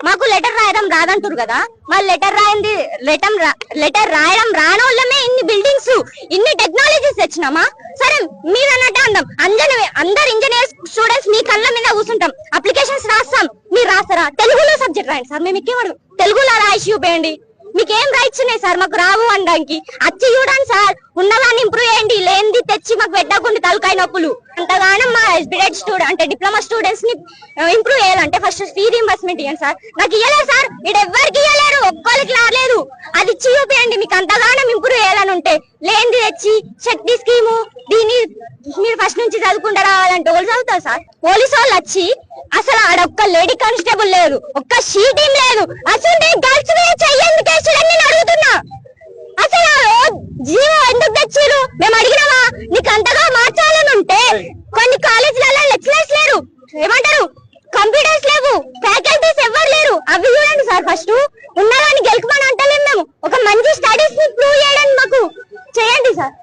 మాకు లెటర్ రాయడం రాదంటారు కదా, మరి లెటర్ రాయడం రానోళ్ళమే ఇన్ని బిల్డింగ్స్ ఇన్ని టెక్నాలజీస్ తెచ్చినామా? సరే మీరు అన్నట్టే అందాం, అందరు ఇంజనీర్స్ స్టూడెంట్స్ మీ కళ్ళ మీద కూర్చుంటాం, అప్లికేషన్స్ రాస్తాం, మీరు రాస్తారా? తెలుగులో సబ్జెక్ట్ రాయండి సార్, మేము ఇచ్చేవాడు తెలుగులో రాసి చూపేయండి. మీకేం రైట్స్ ఉన్నాయి సార్ మాకు రావు అనడానికి? వచ్చి చూడండి సార్, ఉన్నదాన్ని ఇంప్రూవ్ చేయండి, లేనిది తెచ్చి మాకు పెట్టకుండా తలకాయ నొప్పులు. అంతగానో మా ఎస్బిటెడ్ స్టూడెంట్ అంటే డిప్లొమా స్టూడెంట్స్ ని ఇంప్రూవ్ చేయాలంటే ఫస్ట్ ఫీ రీయింబర్స్మెంట్ ఇవ్వండి సార్. నాకు ఇవ్వలేదు సార్, ఇక్కడ ఎవ్వరికి ఇవ్వలేరు, ఒక్కరికి రాలేదు, అది ఇచ్చి చూపేయండి. మీకు అంతగానం ఇంప్రూవ్ చేయాలని ఉంటే లేనిది తెచ్చి శక్తి స్కీము దీన్ని మీరు ఫస్ట్ నుంచి చదువుకుంటా రావాలంటే వాళ్ళు చదువుతారు సార్. పోలీసు వాళ్ళు వచ్చి అసలు ఆడ ఒక్క లేడీ కానిస్టేబుల్ లేదు, ఒక్క షీటీం లేదు, అసలు గర్ల్స్ చెయ్యండి కేసులని నేను అడుగుతున్నా. అసలు జీవో ఎందుకు తెచ్చిరు? మేము అడిగినామా? నీకు అంతగా మార్చాలని ఉంటే కొన్ని కాలేజీలలో లెక్చరర్స్ లేరు, ఏమంటారు కంప్యూటర్స్ లేవు, ఫ్యాకల్టీస్ ఎవరు లేరు, అవి చూడండి సార్. ఫస్ట్ ఉన్నదాన్ని గెలుకుమని అంటలేము మేము, ఒక మంచి స్టడీస్ ని ప్రూవ్ చేయడానికి మాకు చేయండి సార్.